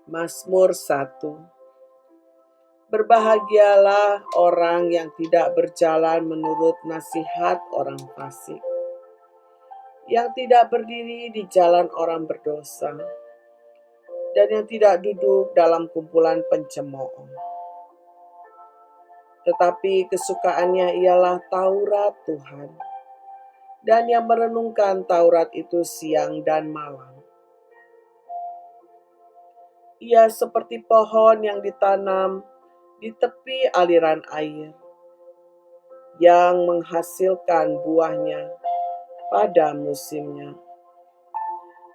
Mazmur 1. Berbahagialah orang yang tidak berjalan menurut nasihat orang fasik, yang tidak berdiri di jalan orang berdosa, dan yang tidak duduk dalam kumpulan pencemooh. Tetapi kesukaannya ialah Taurat Tuhan, dan yang merenungkan Taurat itu siang dan malam. Ia seperti pohon yang ditanam di tepi aliran air, yang menghasilkan buahnya pada musimnya,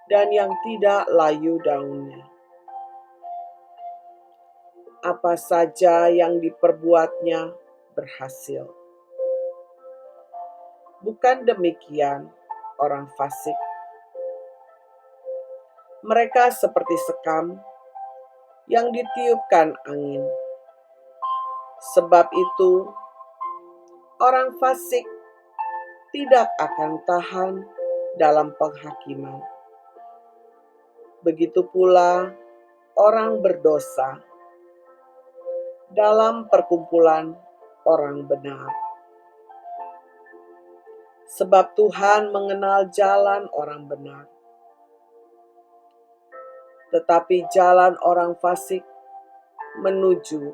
dan yang tidak layu daunnya. Apa saja yang diperbuatnya berhasil. Bukan demikian orang fasik. Mereka seperti sekam yang ditiupkan angin. Sebab itu, orang fasik tidak akan tahan dalam penghakiman. Begitu pula orang berdosa dalam perkumpulan orang benar. Sebab Tuhan mengenal jalan orang benar, tetapi jalan orang fasik menuju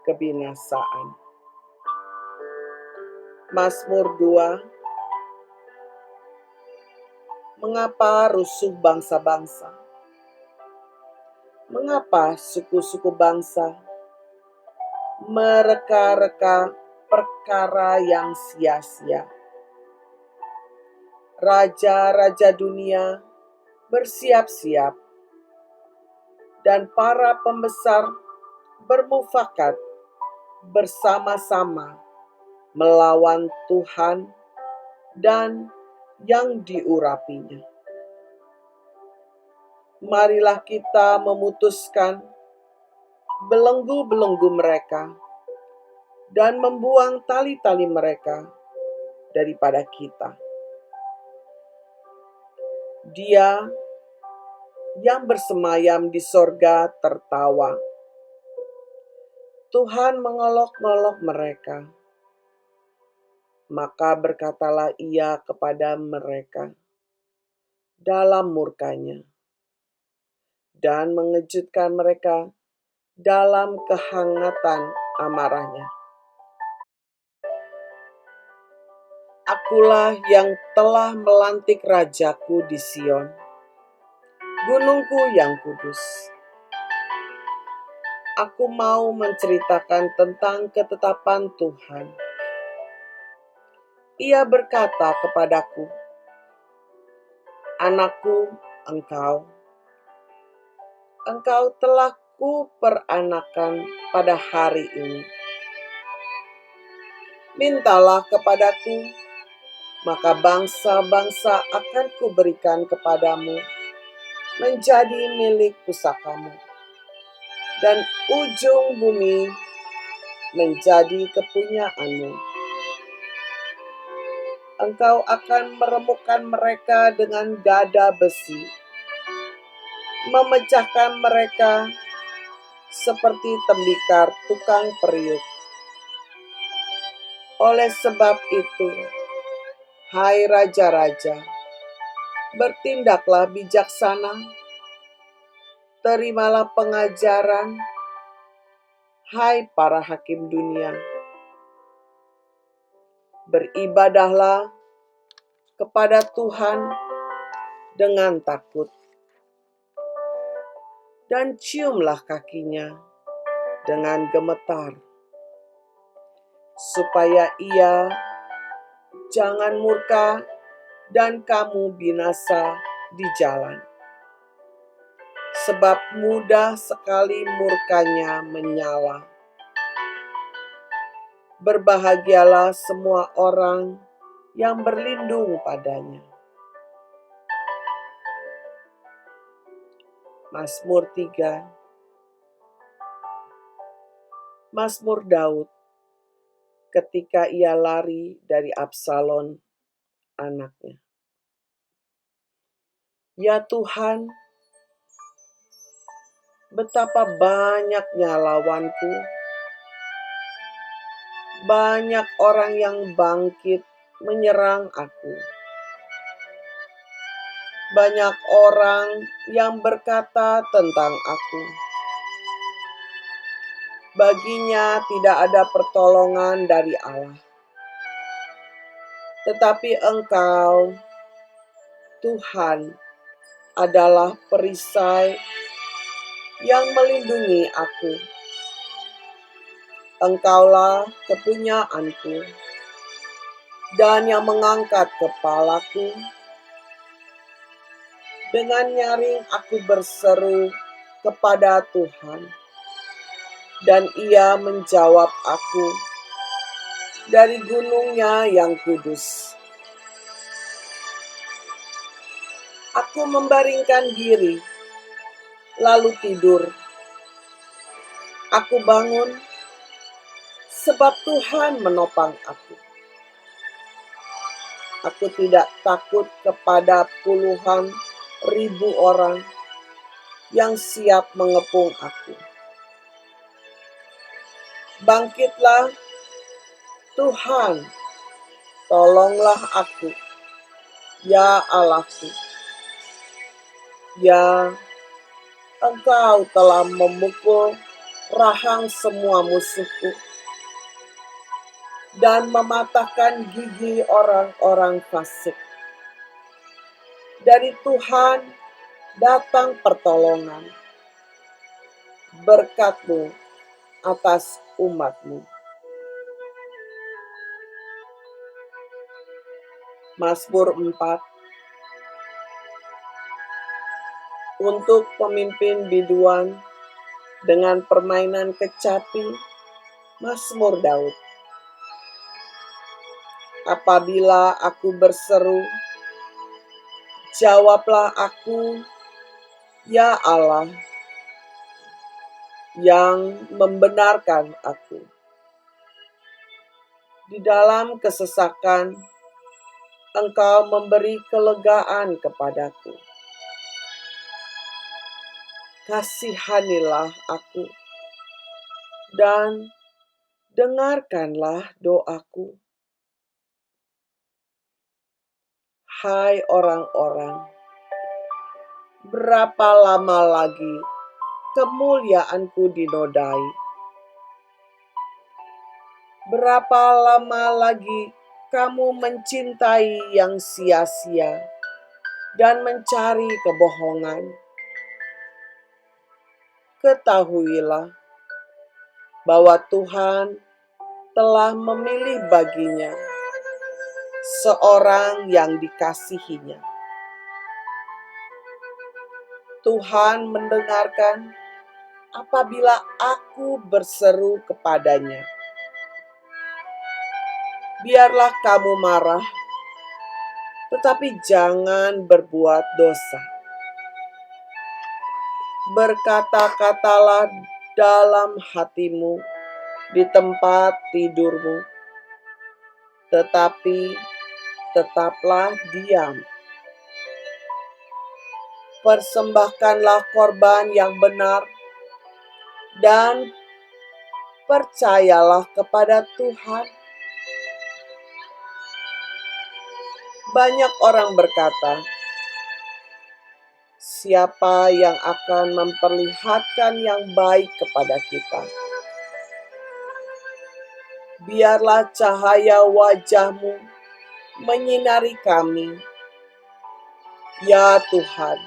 kebinasaan. Mazmur 2. Mengapa rusuh bangsa-bangsa? Mengapa suku-suku bangsa mereka-reka perkara yang sia-sia? Raja-raja dunia bersiap-siap, dan para pembesar bermufakat bersama-sama melawan Tuhan dan yang diurapinya. Marilah kita memutuskan belenggu-belenggu mereka dan membuang tali-tali mereka daripada kita. Dia yang bersemayam di sorga tertawa. Tuhan mengolok-ngolok mereka. Maka berkatalah Ia kepada mereka dalam murkanya, dan mengejutkan mereka dalam kehangatan amarahnya. Akulah yang telah melantik Rajaku di Sion, gunungku yang kudus. Aku mau menceritakan tentang ketetapan Tuhan. Ia berkata kepadaku, "Anakku, engkau telah kuperanakan pada hari ini. Mintalah kepadaku, maka bangsa-bangsa akan kuberikan kepadamu menjadi milik pusakamu, dan ujung bumi menjadi kepunyaanmu. Engkau akan meremukkan mereka dengan gada besi, memecahkan mereka seperti tembikar tukang periuk. Oleh sebab itu, hai raja-raja, bertindaklah bijaksana, terimalah pengajaran, hai para hakim dunia. Beribadahlah kepada Tuhan dengan takut, dan ciumlah kakinya dengan gemetar, supaya Ia jangan murka dan kamu binasa di jalan. Sebab mudah sekali murkanya menyala. Berbahagialah semua orang yang berlindung padanya." Mazmur 3. Mazmur Daud ketika ia lari dari Absalom anaknya. Ya Tuhan, betapa banyaknya lawanku, banyak orang yang bangkit menyerang aku. Banyak orang yang berkata tentang aku, baginya tidak ada pertolongan dari Allah. Tetapi Engkau, Tuhan, adalah perisai yang melindungi aku. Engkaulah kepunyaanku dan yang mengangkat kepalaku. Dengan nyaring aku berseru kepada Tuhan, dan Ia menjawab aku dari gunung-Nya yang kudus. Aku membaringkan diri, lalu tidur. Aku bangun, sebab Tuhan menopang aku. Aku tidak takut kepada puluhan ribu orang yang siap mengepung aku. Bangkitlah, Tuhan, tolonglah aku, ya Allahku. Ya, Engkau telah memukul rahang semua musuhku dan mematahkan gigi orang-orang fasik. Dari Tuhan datang pertolongan, berkat-Mu atas umat-Mu. Mazmur 4. Untuk pemimpin biduan dengan permainan kecapi, Mazmur Daud. Apabila aku berseru, jawablah aku, ya Allah, yang membenarkan aku. Di dalam kesesakan, Engkau memberi kelegaan kepadaku. Kasihanilah aku, dan dengarkanlah doaku. Hai orang-orang, berapa lama lagi kemuliaanku dinodai? Berapa lama lagi kamu mencintai yang sia-sia dan mencari kebohongan? Ketahuilah bahwa Tuhan telah memilih baginya seorang yang dikasihinya. Tuhan mendengarkan apabila aku berseru kepadanya. Biarlah kamu marah, tetapi jangan berbuat dosa. Berkata-katalah dalam hatimu di tempat tidurmu, tetapi tetaplah diam. Persembahkanlah korban yang benar dan percayalah kepada Tuhan. Banyak orang berkata, siapa yang akan memperlihatkan yang baik kepada kita? Biarlah cahaya wajah-Mu menyinari kami, ya Tuhan.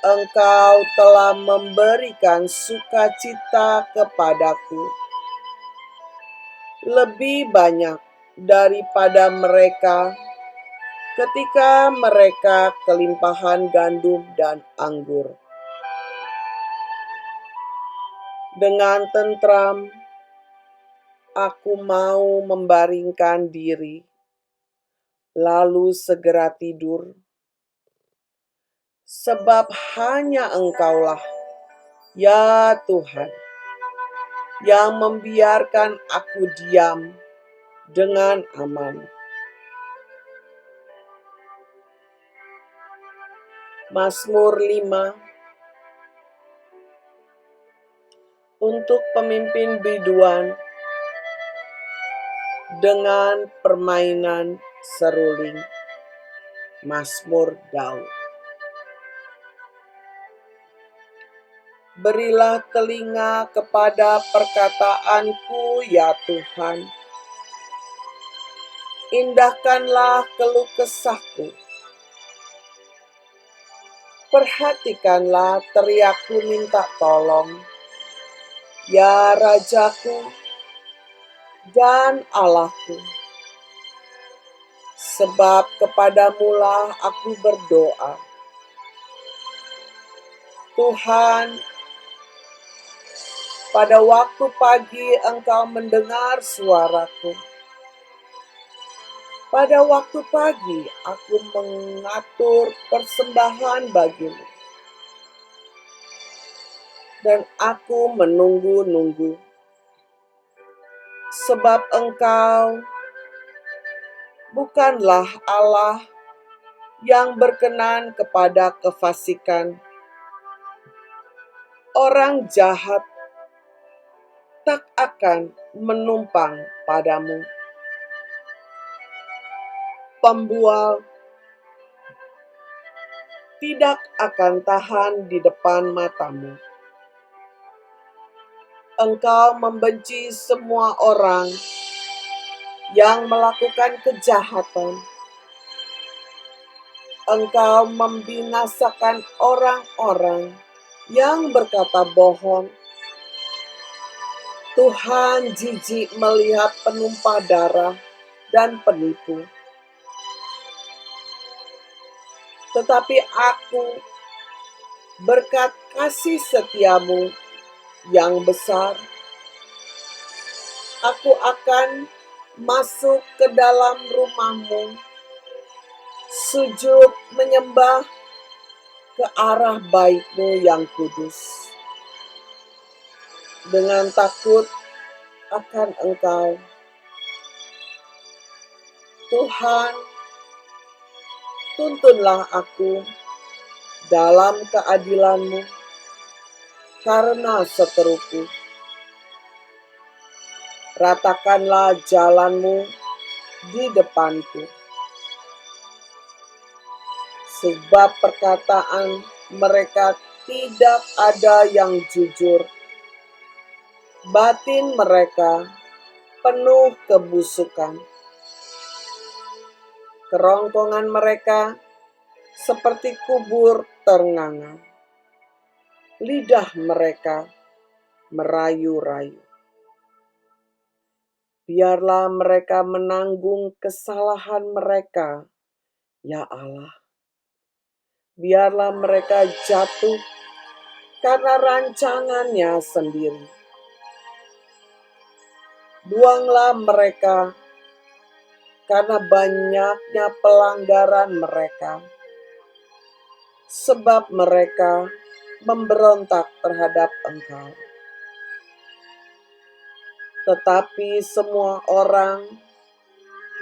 Engkau telah memberikan sukacita kepadaku, lebih banyak daripada mereka ketika mereka kelimpahan gandum dan anggur. Dengan tentram, aku mau membaringkan diri, lalu segera tidur, sebab hanya Engkaulah, ya Tuhan, yang membiarkan aku diam dengan aman. Mazmur 5. Untuk pemimpin biduan dengan permainan seruling, Mazmur Daud. Berilah telinga kepada perkataanku, ya Tuhan. Indahkanlah keluh kesahku. Perhatikanlah teriakku minta tolong, ya Rajaku dan Allahku. Sebab kepadamulah aku berdoa. Tuhan, pada waktu pagi Engkau mendengar suaraku. Pada waktu pagi aku mengatur persembahan bagimu. Dan aku menunggu-nunggu. Sebab Engkau bukanlah Allah yang berkenan kepada kefasikan. Orang jahat tak akan menumpang padamu. Pembual tidak akan tahan di depan matamu. Engkau membenci semua orang yang melakukan kejahatan. Engkau membinasakan orang-orang yang berkata bohong. Tuhan jijik melihat penumpah darah dan penipu. Tetapi aku, berkat kasih setiamu yang besar, aku akan masuk ke dalam rumahmu, sujud menyembah ke arah bait-Mu yang kudus. Dengan takut akan Engkau, Tuhan, tuntunlah aku dalam keadilan-Mu karena seteruku. Ratakanlah jalan-Mu di depanku. Sebab perkataan mereka tidak ada yang jujur. Batin mereka penuh kebusukan. Kerongkongan mereka seperti kubur ternganga. Lidah mereka merayu-rayu. Biarlah mereka menanggung kesalahan mereka, ya Allah. Biarlah mereka jatuh karena rancangannya sendiri. Buanglah mereka karena banyaknya pelanggaran mereka, sebab mereka memberontak terhadap Engkau. Tetapi semua orang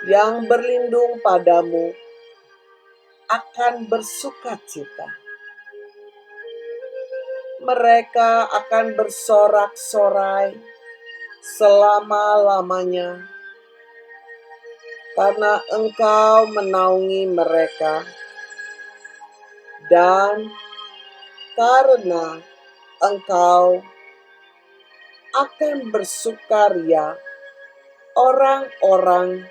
yang berlindung padamu akan bersukacita. Mereka akan bersorak-sorai selama-lamanya, karena Engkau menaungi mereka, dan karena Engkau akan bersukaria orang-orang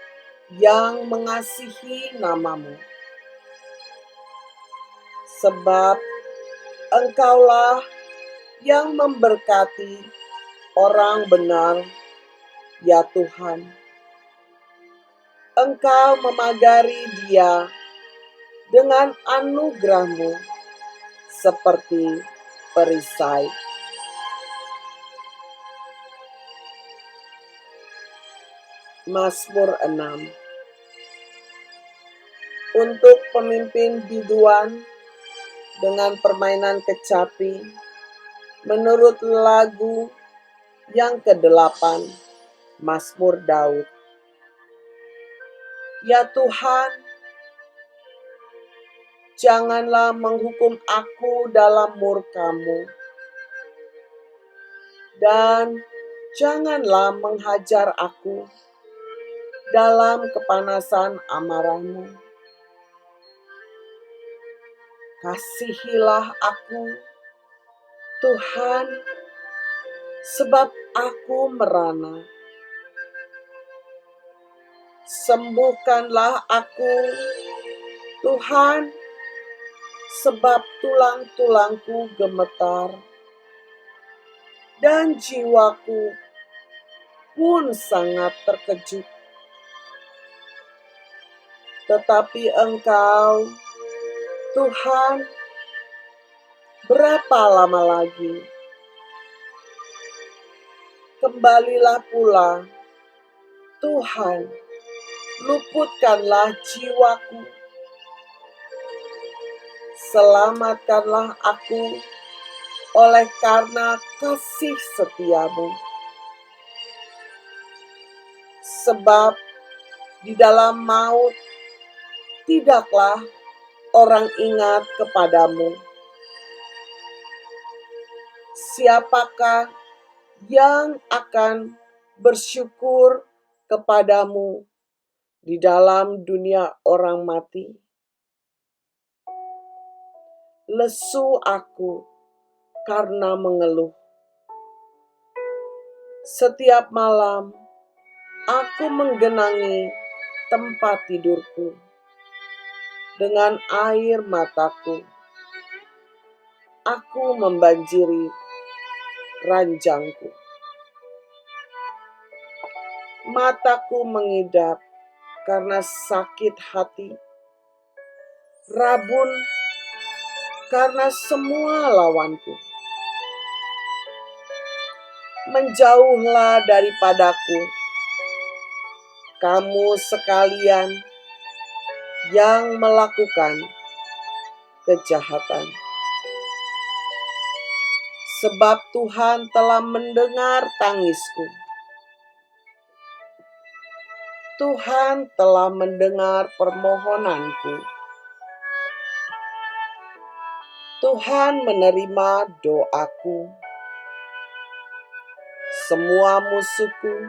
yang mengasihi nama-Mu. Sebab Engkaulah yang memberkati orang benar, ya Tuhan. Engkau memagari dia dengan anugerah-Mu seperti perisai. Mazmur 6. Untuk pemimpin biduan dengan permainan kecapi, menurut lagu yang ke-8, Mazmur Daud. Ya Tuhan, janganlah menghukum aku dalam murka-Mu, dan janganlah menghajar aku dalam kepanasan amarahmu. Kasihilah aku, Tuhan, sebab aku merana. Sembuhkanlah aku, Tuhan, sebab tulang-tulangku gemetar, dan jiwaku pun sangat terkejut. Tetapi Engkau, Tuhan, berapa lama lagi? Kembalilah pula, Tuhan, luputkanlah jiwaku. Selamatkanlah aku oleh karena kasih setiamu. Sebab di dalam maut tidaklah orang ingat kepadamu. Siapakah yang akan bersyukur kepadamu di dalam dunia orang mati? Lesu aku karena mengeluh. Setiap malam aku menggenangi tempat tidurku dengan air mataku. Aku membanjiri ranjangku. Mataku mengidap karena sakit hati, rabun karena semua lawanku. Menjauhlah daripadaku, kamu sekalian yang melakukan kejahatan. Sebab Tuhan telah mendengar tangisku. Tuhan telah mendengar permohonanku. Tuhan menerima doaku. Semua musuhku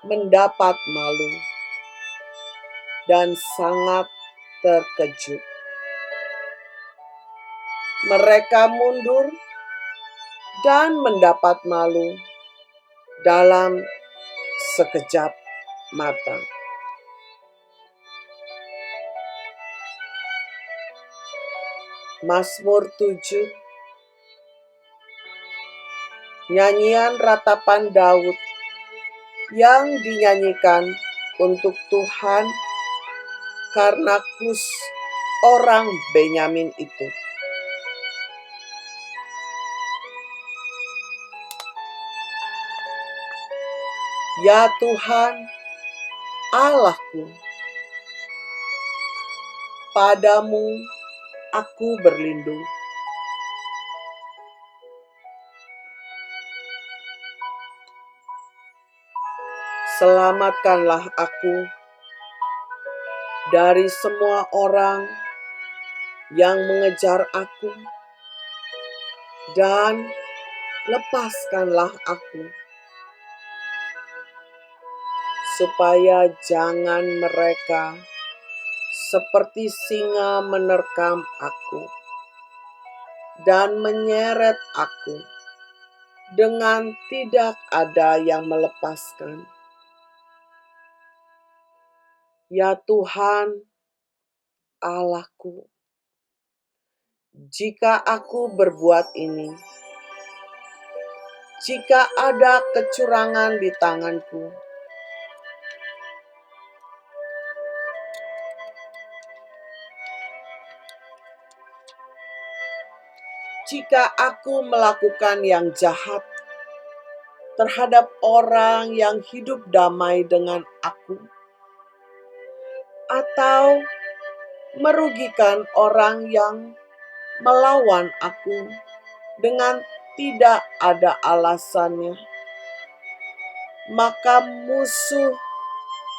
mendapat malu dan sangat terkejut. Mereka mundur dan mendapat malu dalam sekejap mata. Mazmur 7, nyanyian ratapan Daud yang dinyanyikan untuk Tuhan karena Kus orang Benyamin itu. Ya Tuhan, Allahku, padamu aku berlindung. Selamatkanlah aku dari semua orang yang mengejar aku, dan lepaskanlah aku, supaya jangan mereka seperti singa menerkam aku dan menyeret aku dengan tidak ada yang melepaskan. Ya Tuhan, Allahku, jika aku berbuat ini, jika ada kecurangan di tanganku, jika aku melakukan yang jahat terhadap orang yang hidup damai dengan aku, atau merugikan orang yang melawan aku dengan tidak ada alasannya, maka musuh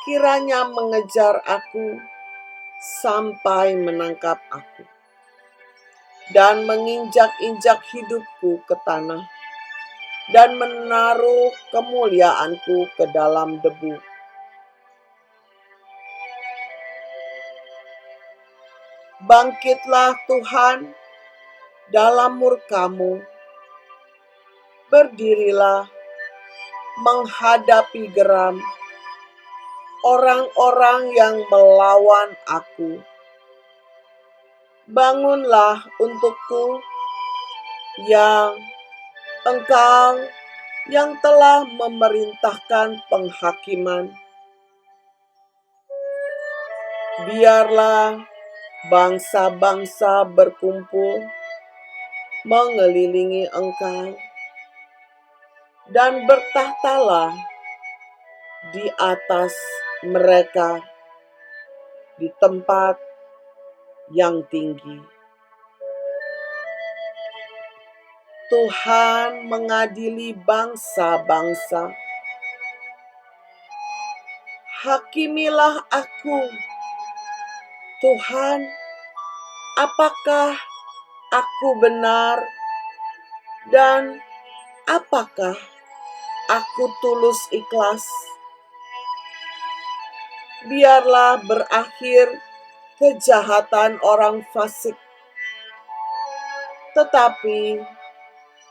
kiranya mengejar aku sampai menangkap aku dan menginjak-injak hidupku ke tanah. dan menaruh kemuliaanku ke dalam debu. Bangkitlah Tuhan dalam murka-Mu, berdirilah menghadapi geram orang-orang yang melawan aku. Bangunlah untukku, yang Engkau yang telah memerintahkan penghakiman. Biarlah bangsa-bangsa berkumpul mengelilingi Engkau, dan bertahtalah di atas mereka di tempat yang tinggi. Tuhan mengadili bangsa-bangsa. Hakimilah aku, Tuhan, apakah aku benar dan apakah aku tulus ikhlas? Biarlah berakhir kejahatan orang fasik, tetapi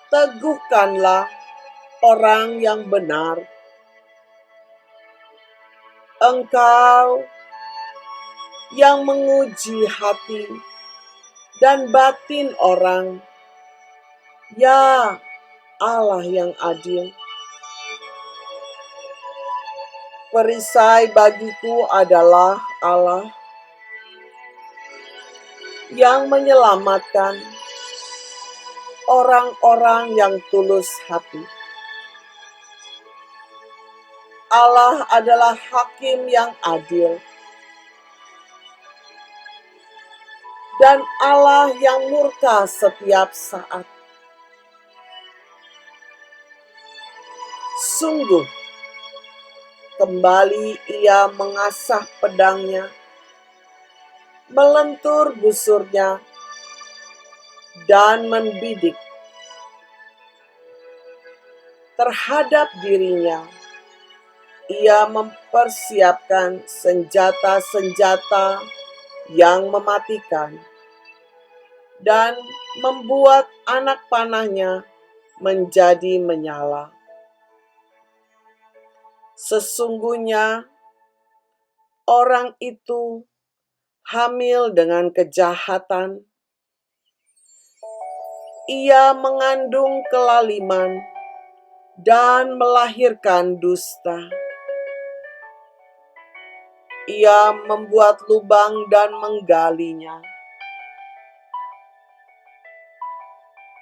teguhkanlah orang yang benar. Engkau yang menguji hati dan batin orang, ya Allah yang adil. Perisai bagiku adalah Allah yang menyelamatkan orang-orang yang tulus hati. Allah adalah hakim yang adil, dan Allah yang murka setiap saat. Sungguh, kembali Ia mengasah pedangnya, melentur busurnya, dan membidik terhadap dirinya. Ia mempersiapkan senjata-senjata yang mematikan dan membuat anak panahnya menjadi menyala. Sesungguhnya orang itu hamil dengan kejahatan. Ia mengandung kelaliman dan melahirkan dusta. Ia membuat lubang dan menggalinya,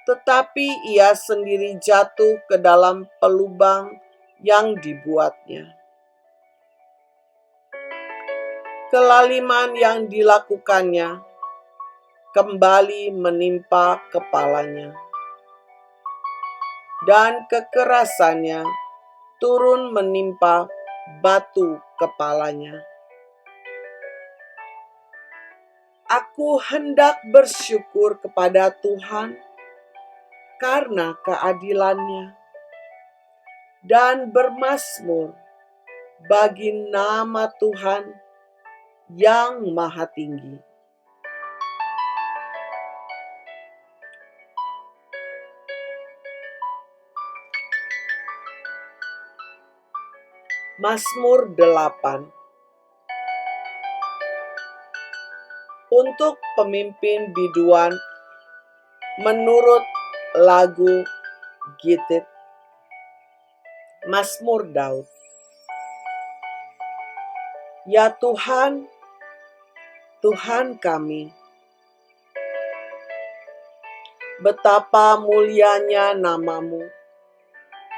tetapi ia sendiri jatuh ke dalam pelubang yang dibuatnya. Kelaliman yang dilakukannya kembali menimpa kepalanya, dan kekerasannya turun menimpa batu kepalanya. Aku hendak bersyukur kepada Tuhan karena keadilannya, dan bermazmur bagi nama Tuhan yang Maha Tinggi. Mazmur 8. Untuk pemimpin biduan menurut lagu Gittith. Mazmur Daud. Ya Tuhan, Tuhan kami, betapa mulianya nama-Mu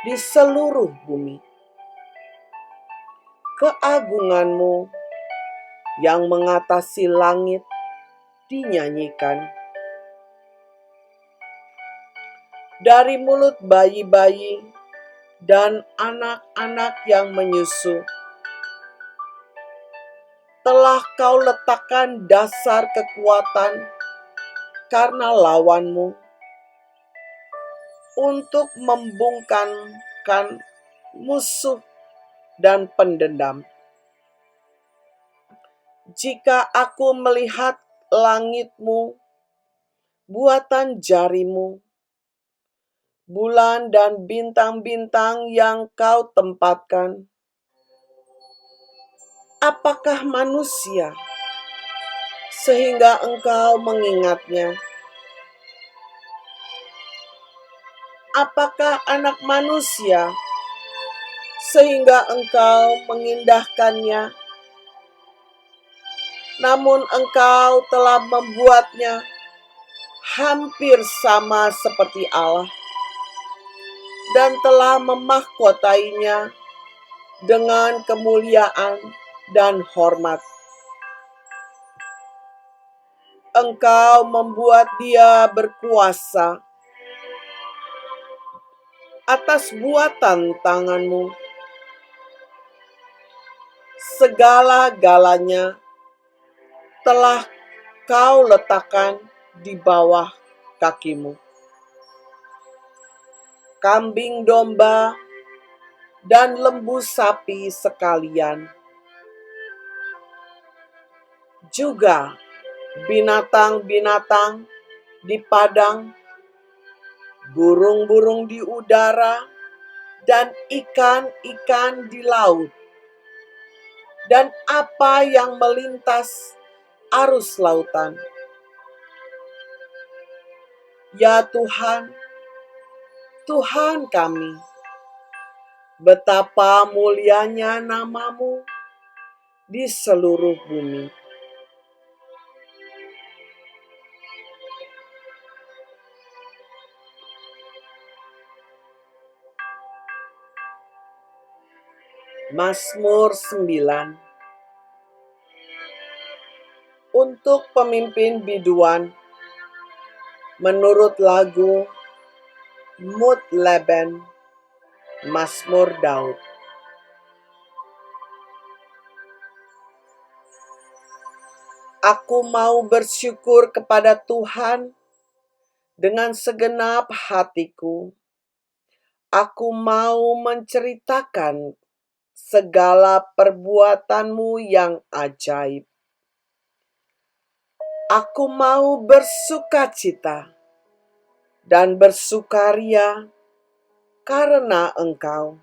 di seluruh bumi. Keagungan-Mu yang mengatasi langit dinyanyikan. Dari mulut bayi-bayi dan anak-anak yang menyusu, telah Kau letakkan dasar kekuatan karena lawan-Mu. untuk membungkamkan musuh dan pendendam. Jika aku melihat langitmu, buatan jarimu, bulan dan bintang-bintang yang kau tempatkan, apakah manusia sehingga engkau mengingatnya? Apakah anak manusia sehingga engkau mengindahkannya? Namun engkau telah membuatnya hampir sama seperti Allah dan telah memahkotainya dengan kemuliaan dan hormat. Engkau membuat dia berkuasa atas buatan tanganmu. Segala-galanya telah kau letakkan di bawah kakimu. Kambing domba dan lembu sapi sekalian, juga binatang-binatang di padang, burung-burung di udara, dan ikan-ikan di laut, dan apa yang melintas arus lautan. Ya Tuhan, Tuhan kami, betapa mulianya nama-Mu di seluruh bumi. Mazmur 9. Untuk pemimpin biduan, menurut lagu Mutleben, Mazmur Daud. Aku mau bersyukur kepada Tuhan dengan segenap hatiku. Aku mau menceritakan segala perbuatan-Mu yang ajaib. Aku mau bersukacita dan bersukaria karena Engkau.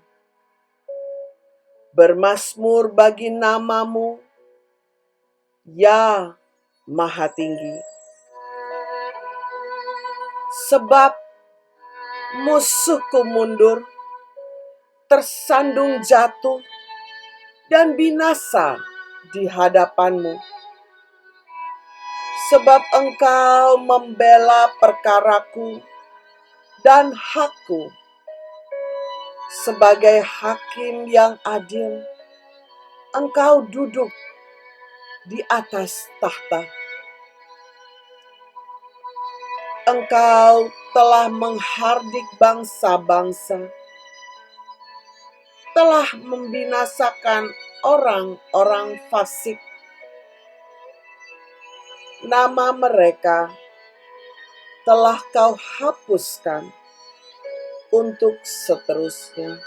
Bermazmur bagi nama-Mu, ya Maha Tinggi. Sebab musuhku mundur, tersandung jatuh, dan binasa di hadapan-Mu. Sebab Engkau membela perkaraku dan hakku. Sebagai hakim yang adil, Engkau duduk di atas tahta. Engkau telah menghardik bangsa-bangsa, telah membinasakan orang-orang fasik. Nama mereka telah Kau hapuskan untuk seterusnya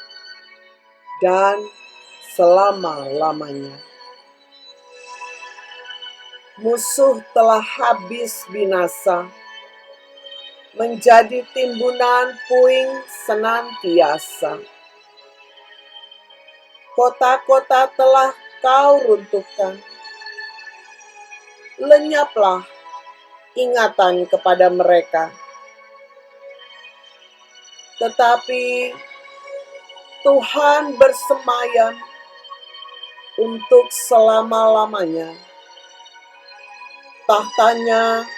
dan selama-lamanya. Musuh telah habis binasa, menjadi timbunan puing senantiasa. Kota-kota telah Kau runtuhkan. Lenyaplah ingatan kepada mereka. Tetapi Tuhan bersemayam untuk selama-lamanya. Tahtanya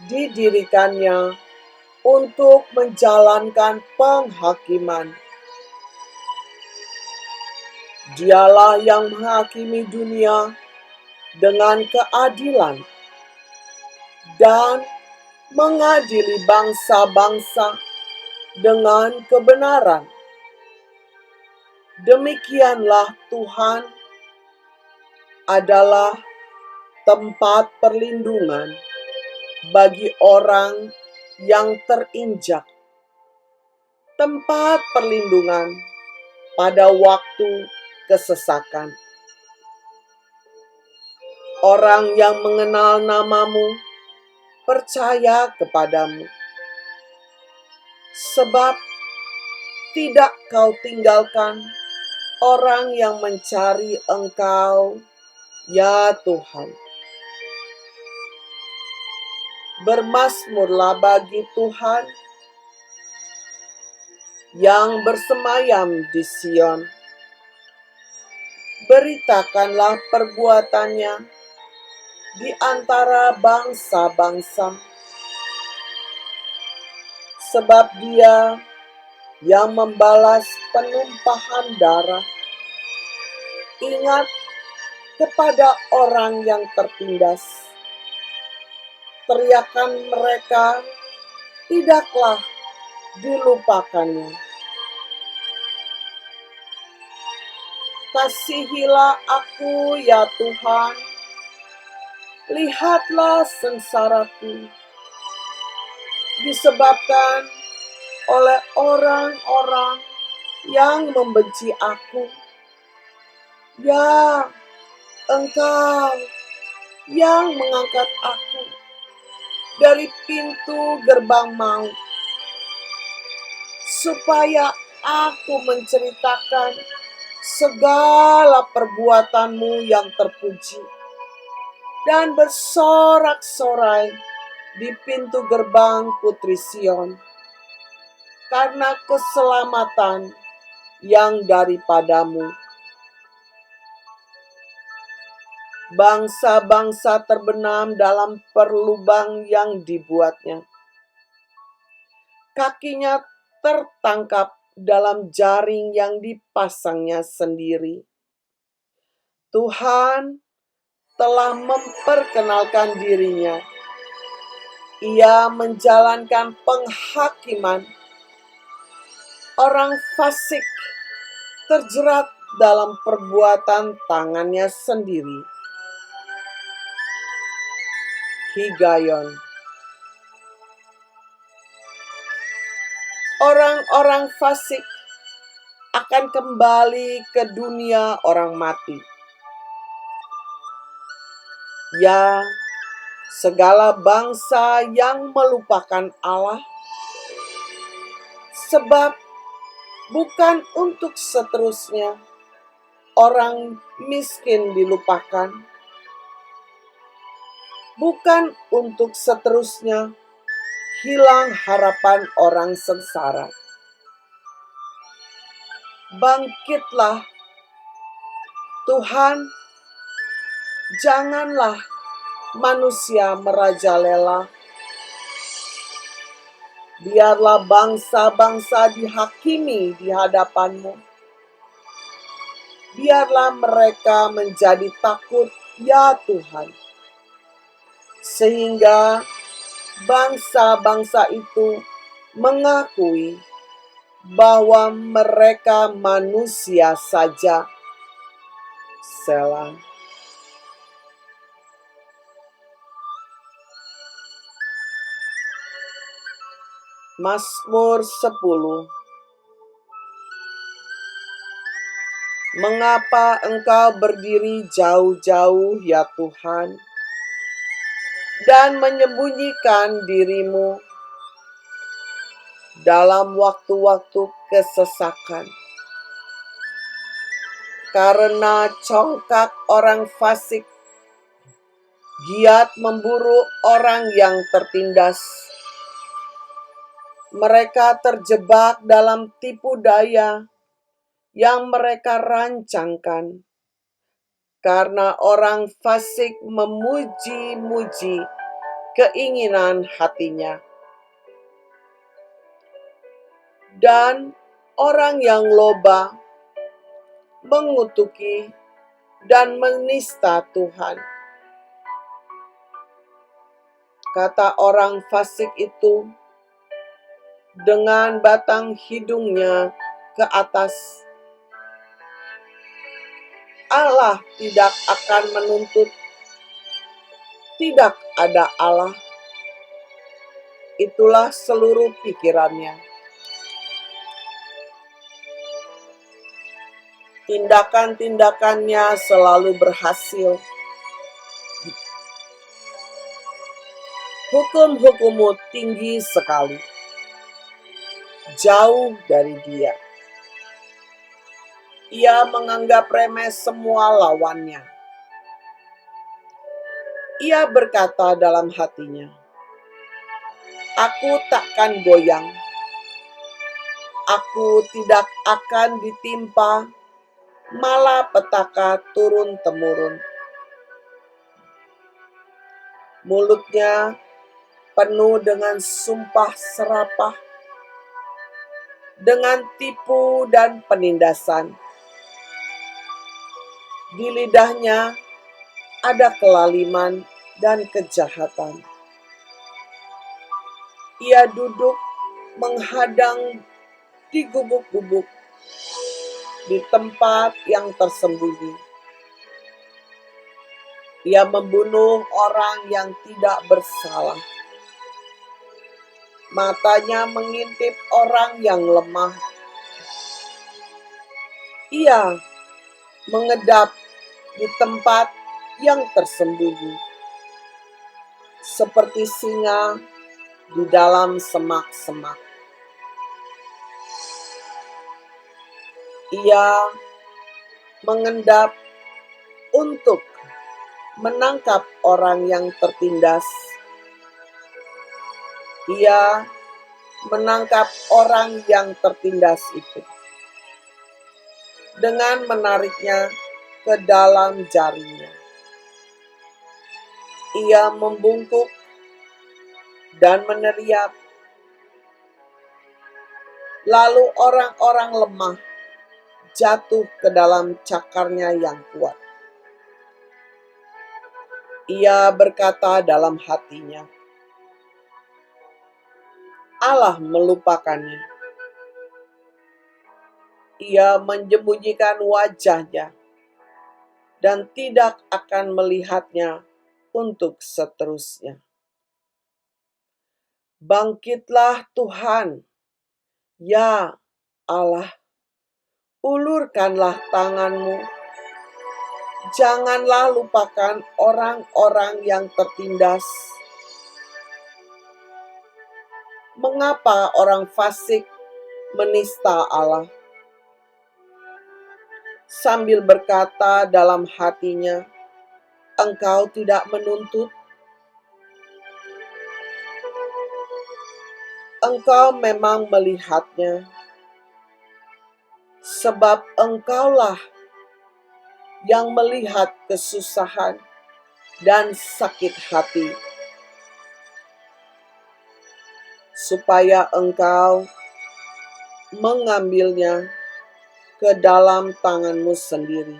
didirikannya untuk menjalankan penghakiman. Dialah yang menghakimi dunia dengan keadilan dan mengadili bangsa-bangsa dengan kebenaran. Demikianlah Tuhan adalah tempat perlindungan bagi orang yang terinjak. tempat perlindungan pada waktu kesesakan. Orang yang mengenal namamu percaya kepadamu, sebab tidak kau tinggalkan orang yang mencari Engkau, ya Tuhan. Bermazmurlah bagi Tuhan yang bersemayam di Sion. Beritakanlah perbuatannya di antara bangsa-bangsa, sebab Dia yang membalas penumpahan darah. Ingat kepada orang yang tertindas. Teriakan mereka tidaklah dilupakannya. Kasihilah aku, ya Tuhan. Lihatlah sengsaraku, disebabkan oleh orang-orang yang membenci aku. Ya, Engkau yang mengangkat aku dari pintu gerbang maut, supaya aku menceritakan segala perbuatanmu yang terpuji dan bersorak-sorai di pintu gerbang Putri Sion karena keselamatan yang daripadamu. Bangsa-bangsa terbenam dalam perlubang yang dibuatnya. Kakinya tertangkap dalam jaring yang dipasangnya sendiri. Tuhan telah memperkenalkan dirinya. Ia menjalankan penghakiman. Orang fasik terjerat dalam perbuatan tangannya sendiri. Higayon. Orang-orang fasik akan kembali ke dunia orang mati. Ya, segala bangsa yang melupakan Allah, sebab bukan untuk seterusnya orang miskin dilupakan, bukan untuk seterusnya hilang harapan orang sengsara. Bangkitlah, Tuhan, janganlah manusia merajalela. Biarlah bangsa-bangsa dihakimi di hadapanmu. Biarlah mereka menjadi takut, ya Tuhan, sehingga bangsa-bangsa itu mengakui bahwa mereka manusia saja. Selah. Mazmur 10. Mengapa engkau berdiri jauh-jauh, ya Tuhan, dan menyembunyikan dirimu dalam waktu-waktu kesesakan? Karena congkak orang fasik giat memburu orang yang tertindas. Mereka terjebak dalam tipu daya yang mereka rancangkan. Karena orang fasik memuji-muji keinginan hatinya. Dan orang yang loba mengutuki dan menista Tuhan. Kata orang fasik itu dengan batang hidungnya ke atas, Allah tidak akan menuntut. Tidak ada Allah. Itulah seluruh pikirannya. Tindakan-tindakannya selalu berhasil. Hukum-hukummu tinggi sekali, jauh dari dia. Ia menganggap remeh semua lawannya. Ia berkata dalam hatinya, "Aku takkan goyang. Aku tidak akan ditimpa malapetaka turun-temurun." Mulutnya penuh dengan sumpah serapah, dengan tipu dan penindasan. Di lidahnya ada kelaliman dan kejahatan. Ia duduk menghadang di gubuk-gubuk, di tempat yang tersembunyi. Ia membunuh orang yang tidak bersalah. Matanya mengintip orang yang lemah. Ia mengedap di tempat yang tersembunyi, seperti singa di dalam semak-semak. Ia mengendap untuk menangkap orang yang tertindas. Ia menangkap orang yang tertindas itu dengan menariknya ke dalam jaringnya. Ia membungkuk dan meneriak, lalu orang-orang lemah jatuh ke dalam cakarnya yang kuat. Ia berkata dalam hatinya, Allah melupakannya. Ia menyembunyikan wajahnya dan tidak akan melihatnya untuk seterusnya. Bangkitlah Tuhan, ya Allah, ulurkanlah tanganmu. Janganlah lupakan orang-orang yang tertindas. Mengapa orang fasik menista Allah? Sambil berkata dalam hatinya, Engkau tidak menuntut. Engkau memang melihatnya, sebab engkaulah yang melihat kesusahan dan sakit hati, supaya engkau mengambilnya ke dalam tanganmu sendiri.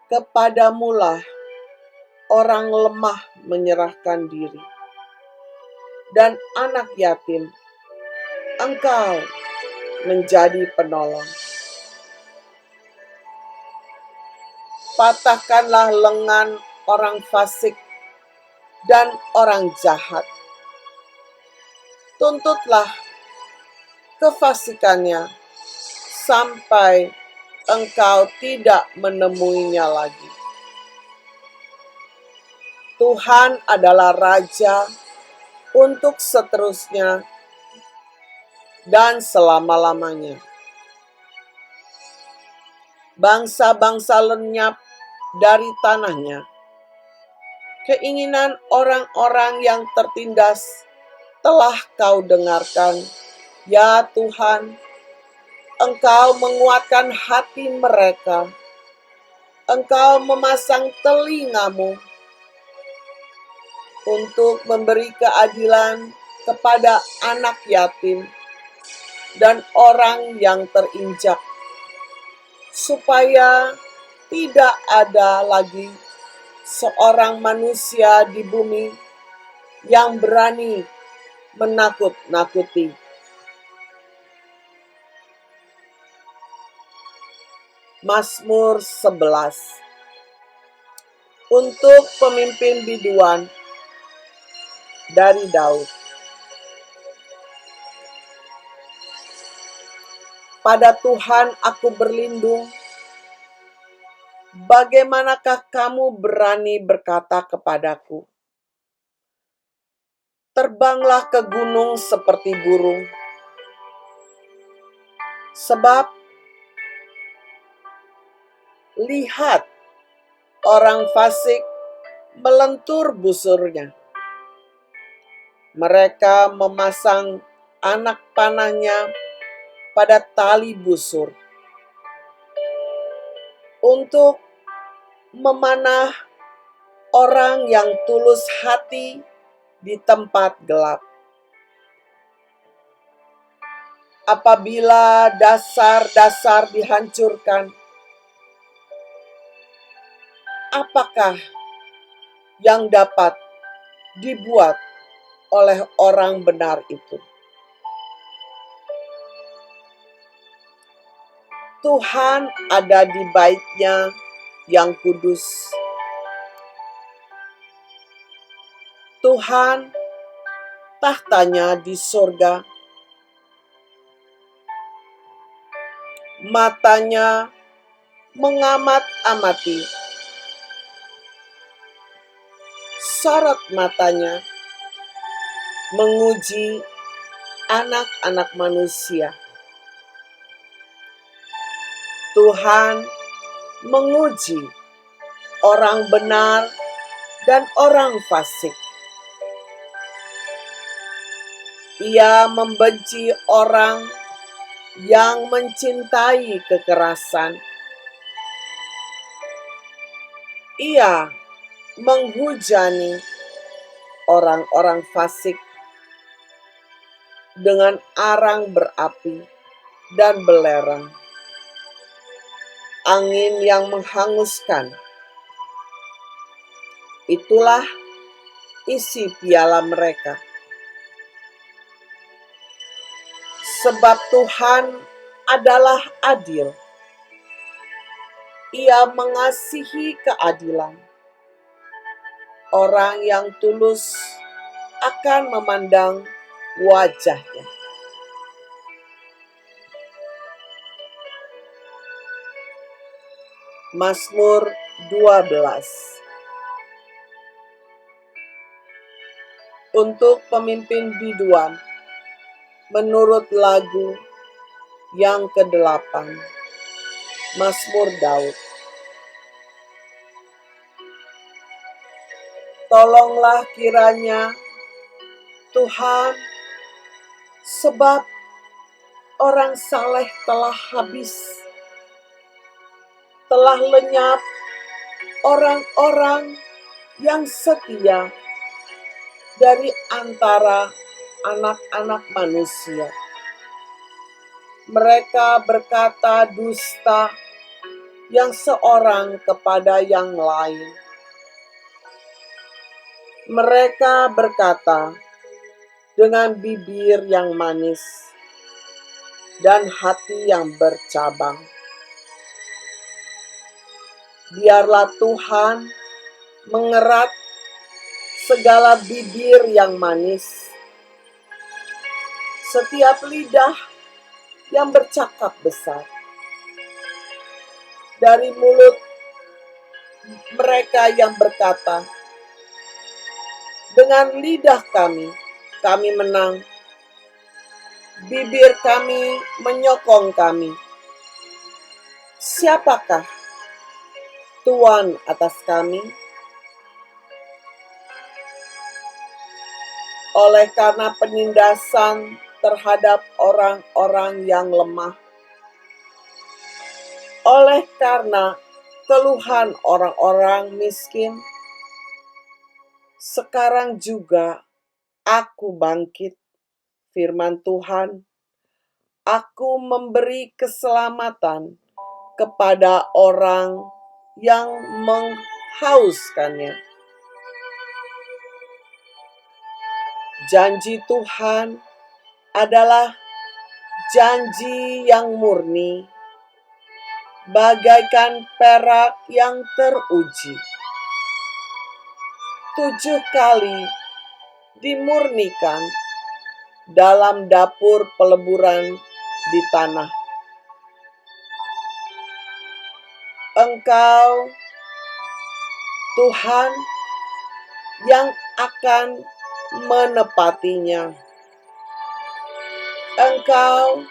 Kepadamulah orang lemah menyerahkan diri, dan anak yatim engkau menjadi penolong. Patahkanlah lengan orang fasik dan orang jahat. Tuntutlah kefasikannya sampai engkau tidak menemuinya lagi. Tuhan adalah Raja untuk seterusnya dan selama-lamanya. Bangsa-bangsa lenyap dari tanahnya. Keinginan orang-orang yang tertindas telah kau dengarkan, ya Tuhan. Engkau menguatkan hati mereka. Engkau memasang telingamu untuk memberi keadilan kepada anak yatim dan orang yang terinjak, supaya tidak ada lagi seorang manusia di bumi yang berani menakut-nakuti. Mazmur 11. Untuk pemimpin biduan dari Daud. Pada Tuhan aku berlindung. Bagaimanakah kamu berani berkata kepadaku, terbanglah ke gunung seperti burung? Sebab lihat, orang fasik melentur busurnya. Mereka memasang anak panahnya pada tali busur untuk memanah orang yang tulus hati di tempat gelap. Apabila dasar-dasar dihancurkan, apakah yang dapat dibuat oleh orang benar itu? Tuhan ada di bait-Nya yang kudus. Tuhan tahtanya di sorga. Matanya mengamat-amati. Sorot matanya menguji anak-anak manusia. Tuhan menguji orang benar dan orang fasik. Ia membenci orang yang mencintai kekerasan. Ia menghujani orang-orang fasik dengan arang berapi dan belerang, angin yang menghanguskan. Itulah isi piala mereka. Sebab Tuhan adalah adil. Ia mengasihi keadilan. Orang yang tulus akan memandang wajah-Nya. Mazmur 12. Untuk pemimpin biduan, menurut lagu yang ke-8, Mazmur Daud. Tolonglah kiranya Tuhan, sebab orang saleh telah habis, telah lenyap orang-orang yang setia dari antara anak-anak manusia. Mereka berkata dusta yang seorang kepada yang lain. Mereka berkata dengan bibir yang manis dan hati yang bercabang. Biarlah Tuhan mengerat segala bibir yang manis, setiap lidah yang bercakap besar. Dari mulut mereka yang berkata, dengan lidah kami menang, bibir kami menyokong kami. Siapakah Tuan atas kami? Oleh karena penindasan terhadap orang-orang yang lemah, oleh karena keluhan orang-orang miskin, sekarang juga aku bangkit, firman Tuhan. Aku memberi keselamatan kepada orang yang menghauskannya. Janji Tuhan adalah janji yang murni, bagaikan perak yang teruji. 7 kali dimurnikan dalam dapur peleburan di tanah. Engkau, Tuhan, yang akan menepatinya. Engkau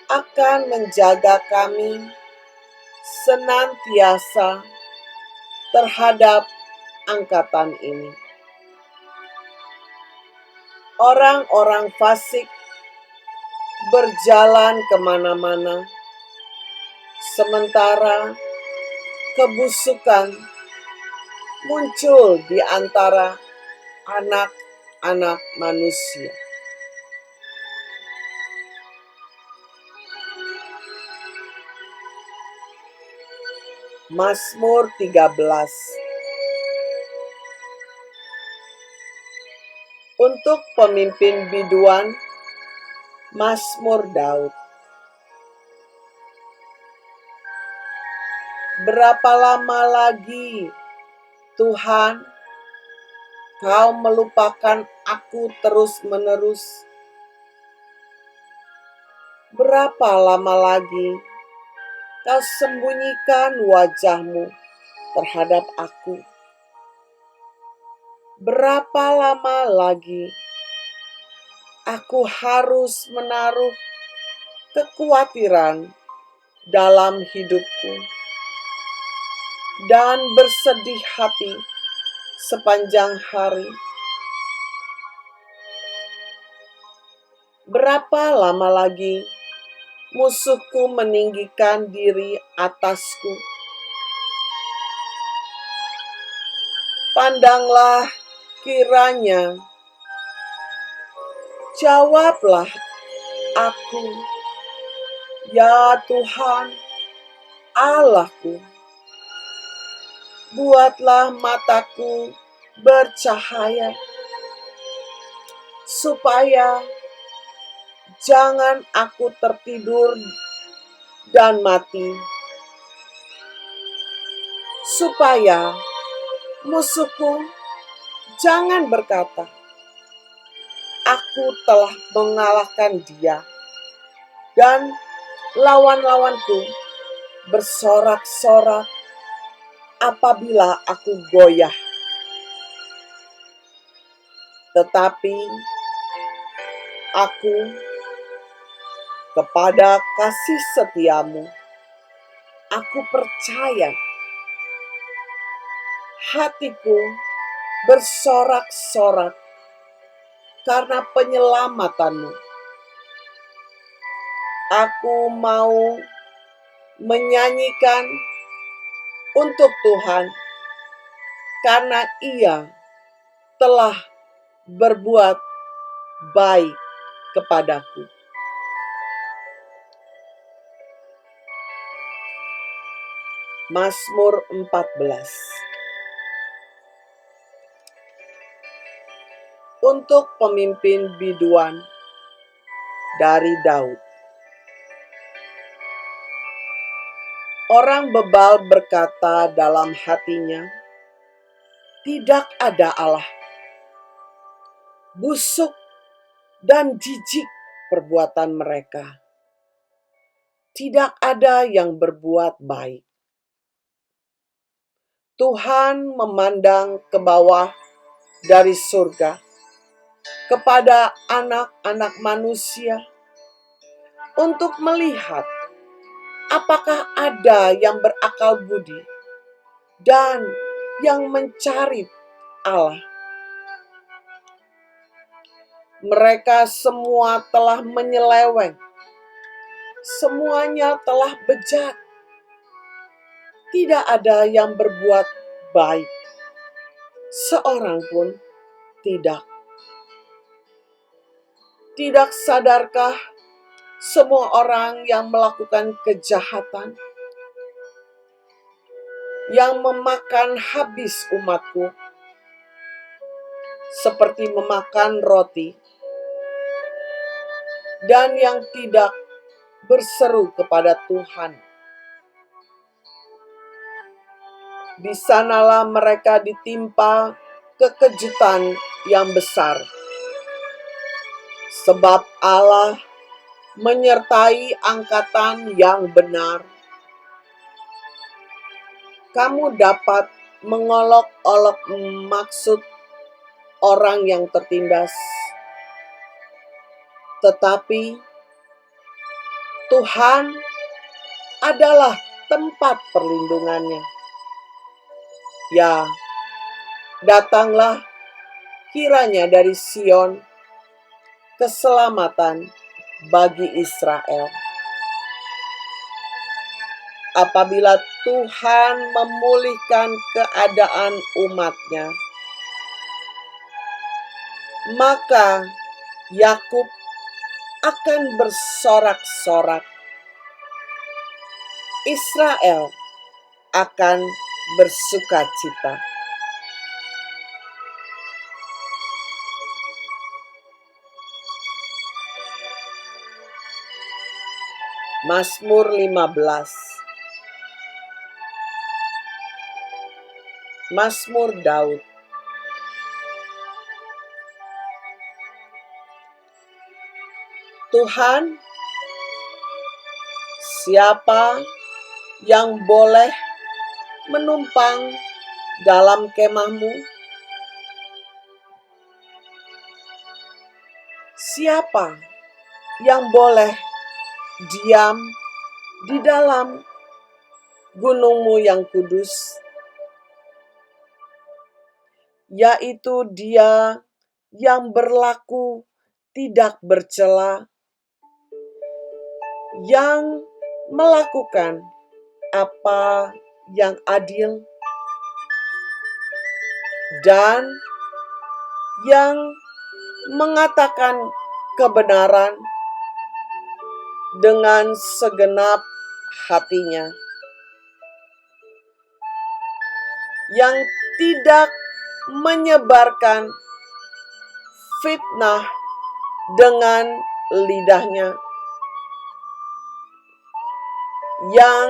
akan menjaga kami senantiasa terhadap angkatan ini. Orang-orang fasik berjalan kemana-mana, sementara kebusukan muncul di antara anak-anak manusia. Mazmur 13. Untuk pemimpin biduan, Mazmur Daud. Berapa lama lagi, Tuhan, Kau melupakan aku terus-menerus? Berapa lama lagi Kau sembunyikan wajah-Mu terhadap aku? Berapa lama lagi aku harus menaruh kekhawatiran dalam hidupku dan bersedih hati sepanjang hari? Berapa lama lagi musuhku meninggikan diri atasku? Pandanglah kiranya, jawablah aku, ya Tuhan Allahku. Buatlah mataku bercahaya, supaya jangan aku tertidur dan mati, supaya musuhku jangan berkata, aku telah mengalahkan dia, dan lawan-lawanku bersorak-sorak apabila aku goyah. Tetapi aku, kepada kasih setia-Mu, aku percaya. Hatiku bersorak-sorak karena penyelamatanmu. Aku mau menyanyikan untuk Tuhan, karena Ia telah berbuat baik kepadaku. Mazmur 14. Untuk pemimpin biduan dari Daud. Orang bebal berkata dalam hatinya, tidak ada Allah. Busuk dan jijik perbuatan mereka. Tidak ada yang berbuat baik. Tuhan memandang ke bawah dari surga kepada anak-anak manusia untuk melihat apakah ada yang berakal budi dan yang mencari Allah. Mereka semua telah menyeleweng, semuanya telah bejat. Tidak ada yang berbuat baik, seorang pun tidak. Tidak sadarkah semua orang yang melakukan kejahatan, yang memakan habis umatku, seperti memakan roti, dan yang tidak berseru kepada Tuhan? Di sanalah mereka ditimpa kekejutan yang besar, sebab Allah menyertai angkatan yang benar. kamu dapat mengolok-olok maksud orang yang tertindas, tetapi Tuhan adalah tempat perlindungannya. Ya, datanglah kiranya dari Sion keselamatan bagi Israel. Apabila Tuhan memulihkan keadaan umat-Nya, maka Yakub akan bersorak-sorak, Israel akan bersukacita. Mazmur 15. Mazmur Daud. Tuhan, siapa yang boleh menumpang dalam kemah-Mu? Siapa yang boleh diam di dalam gunung-Mu yang kudus? Yaitu Dia yang berlaku tidak bercela, yang melakukan apa yang adil, dan yang mengatakan kebenaran dengan segenap hatinya, yang tidak menyebarkan fitnah dengan lidahnya, yang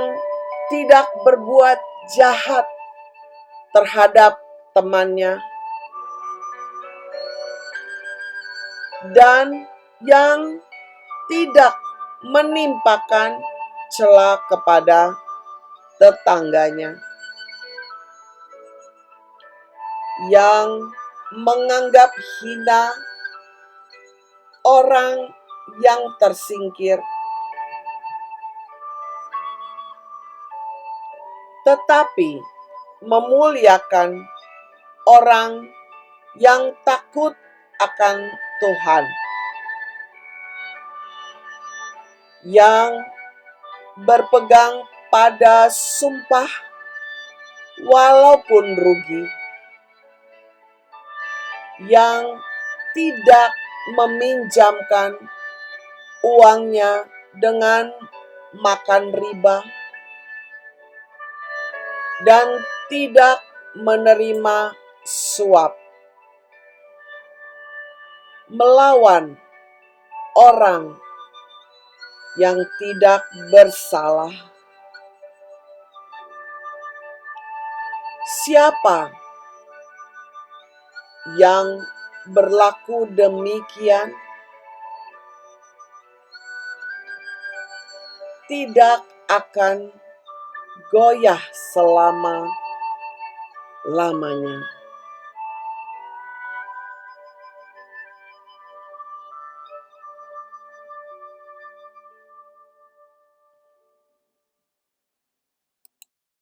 tidak berbuat jahat terhadap temannya, dan yang tidak menimpakan cela kepada tetangganya, yang menganggap hina orang yang tersingkir, tetapi memuliakan orang yang takut akan Tuhan, yang berpegang pada sumpah walaupun rugi, yang tidak meminjamkan uangnya dengan makan riba, dan tidak menerima suap, melawan orang yang tidak bersalah. Siapa yang berlaku demikian tidak akan goyah selama-lamanya.